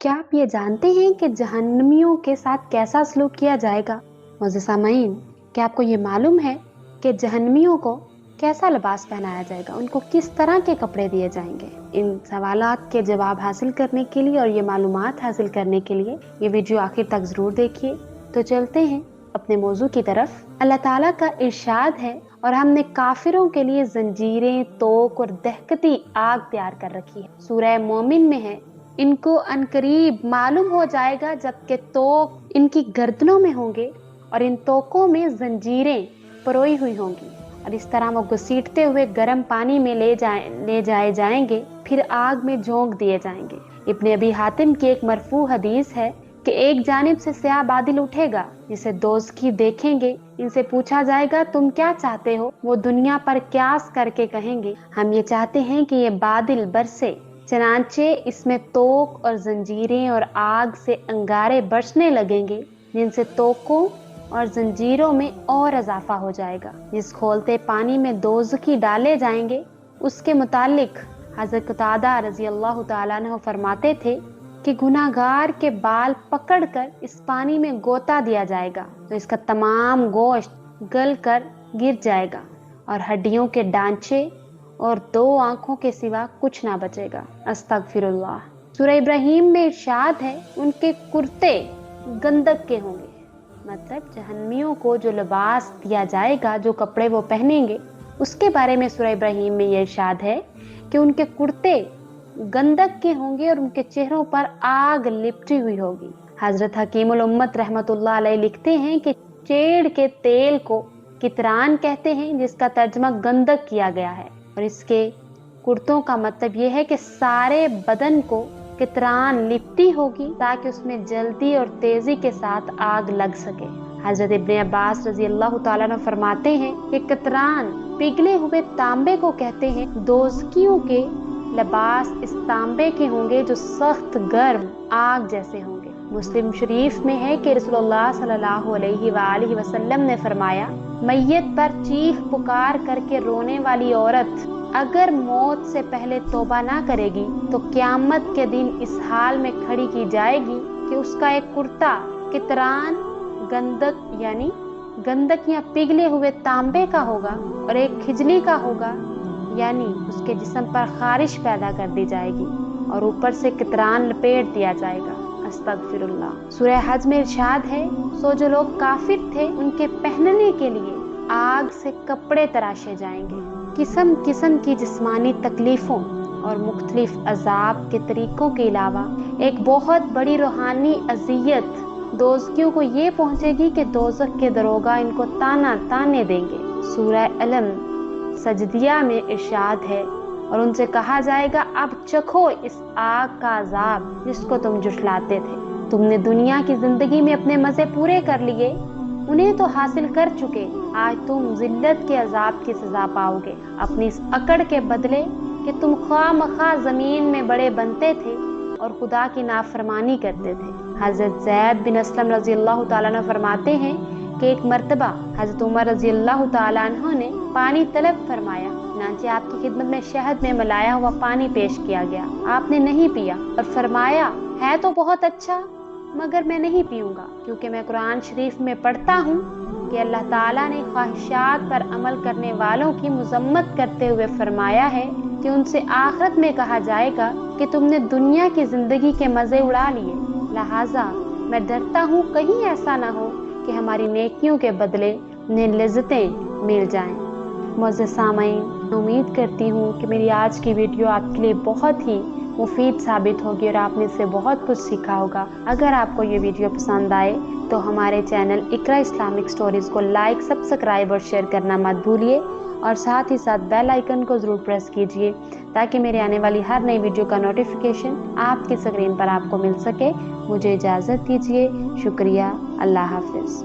क्या आप ये जानते हैं कि जहन्नमियों के साथ कैसा सलूक किया जाएगा? मोअज़्ज़िज़ सामईन, क्या आपको ये मालूम है कि जहन्नमियों को कैसा लिबास पहनाया जाएगा, उनको किस तरह के कपड़े दिए जाएंगे? इन सवालात के जवाब हासिल करने के लिए और ये मालूमात हासिल करने के लिए ये वीडियो आखिर तक ज़रूर देखिए। तो चलते हैं अपने मौजू की तरफ। अल्लाह ताला का इरशाद है, और हमने काफिरों के लिए जंजीरें, तोक और दहकती आग तैयार कर रखी है। सूरह मोमिन में है, इनको अनकरीब मालूम हो जाएगा जबकि तोक इनकी गर्दनों में होंगे और इन तोकों में जंजीरें परोई हुई होंगी, और इस तरह वो घसीटते हुए गर्म पानी में ले जाए जाएंगे, फिर आग में झोंक दिए जाएंगे। इब्ने अबी हातिम की एक मरफू हदीस है कि एक जानिब से स्याह बादल उठेगा जिसे दोज़खी देखेंगे, इनसे पूछा जाएगा तुम क्या चाहते हो? वो दुनिया पर क्यास करके कहेंगे हम ये चाहते हैं कि ये बादल बरसे। चनांचे इसमें तोक और जंजीरें और आग से अंगारे बरसने लगेंगे, जिनसे तोकों और जंजीरों में और इजाफा हो जाएगा। जिस खोलते पानी में दोज़खी डाले जाएंगे, उसके मुतालिक हज़रत क़तादा रज़ी अल्लाह तआला अन्हु फरमाते थे कि गुनाहगार के बाल पकड़कर इस पानी में गोता दिया जाएगा तो इसका तमाम गोश्त गल कर गिर जाएगा और हड्डियों के डांचे और 2 आंखों के सिवा कुछ ना बचेगा। अस्तगफिरुल्लाह। सूरह इब्राहिम में इरशाद है, उनके कुर्ते गंदक के होंगे। मतलब जहन्नमियों को जो लिबास दिया जाएगा, जो कपड़े वो पहनेंगे, उसके बारे में सूरह इब्राहिम में ये इरशाद है कि उनके कुर्ते गंदक के होंगे और उनके चेहरों पर आग लिपटी हुई होगी। हजरत हकीमुल उम्मत रहमतुल्लाह अलैह लिखते हैं कि चेड़ के तेल को कितरान कहते हैं, जिसका तर्जमा गंदक किया गया है, और इसके कुर्तों का मतलब ये है कि सारे बदन को कितरान लिपटी होगी ताकि उसमें जल्दी और तेजी के साथ आग लग सके। हजरत इब्ने अब्बास रजी अल्लाह तआला अन्हु फरमाते हैं कि कितरान पिघले हुए तांबे को कहते हैं। दोज़कियों के लिबास इस तांबे के होंगे जो सख्त गर्म आग जैसे होंगे। मुस्लिम शरीफ में है कि रसूलुल्लाह सल्लल्लाहु अलैहि वसल्लम ने फरमाया, मैयत पर चीख पुकार करके रोने वाली औरत अगर मौत से पहले तौबा ना करेगी तो क़यामत के दिन इस हाल में खड़ी की जाएगी कि उसका एक कुर्ता कितरान गंदक यानी गंदक या पिघले हुए तांबे का होगा और एक खिजली का होगा, यानी उसके जिस्म पर खारिश पैदा कर दी जाएगी और ऊपर से कितरान लपेट दिया जाएगा। अस्तगफिरुल्लाह। सूरह हज में इरशाद है, सो जो लोग काफिर थे उनके पहनने के लिए आग से कपड़े तराशे जाएंगे। किस्म किस्म की जिस्मानी तकलीफों और मुख्तलिफ अजाब के तरीकों के अलावा एक बहुत बड़ी रूहानी अजियत दोज़कियों को ये पहुंचेगी कि दोज़ख के दरोगा इनको ताने देंगे। सूरह अलम सजदिया में इरशाद है, और उनसे कहा जाएगा अब चखो इस आग का अजाब जिसको तुम जुटलाते थे। तुमने दुनिया की जिंदगी में अपने मजे पूरे कर लिए, उन्हें तो हासिल कर चुके, आज तुम जिल्लत के अजाब की सजा पाओगे अपनी इस अकड़ के बदले कि तुम ख्वामखा जमीन में बड़े बनते थे और खुदा की नाफरमानी करते थे। हजरत ज़ैद बिन असलम रजी अल्लाह तआला अन्हु फरमाते हैं कि एक मर्तबा हजरत उमर रजी अल्लाह तआला अन्हु ने पानी तलब फरमाया, चनांचे आपकी खिदमत में शहद में मिलाया हुआ पानी पेश किया गया, आपने नहीं पिया और फरमाया है तो बहुत अच्छा मगर मैं नहीं पीऊंगा, क्योंकि मैं कुरान शरीफ में पढ़ता हूँ कि अल्लाह ताला ने ख्वाहिशात पर अमल करने वालों की मुजम्मत करते हुए फरमाया है कि उनसे आखिरत में कहा जाएगा कि तुमने दुनिया की जिंदगी के मजे उड़ा लिए, लिहाजा मैं डरता हूँ कहीं ऐसा ना हो कि हमारी नेकियों के बदले उन्हें लज्जतें मिल जाएं। मुअज़्ज़िज़ सामईन, उम्मीद करती हूँ कि मेरी आज की वीडियो आपके लिए बहुत ही मुफीद साबित होगी और आपने इससे बहुत कुछ सीखा होगा। अगर आपको ये वीडियो पसंद आए तो हमारे चैनल इकरा इस्लामिक स्टोरीज को लाइक, सब्सक्राइब और शेयर करना मत भूलिए, और साथ ही साथ बेल आइकन को ज़रूर प्रेस कीजिए ताकि मेरे आने वाली हर नई वीडियो का नोटिफिकेशन आपकी स्क्रीन पर आपको मिल सके। मुझे इजाज़त दीजिए। शुक्रिया। अल्लाह हाफिज़।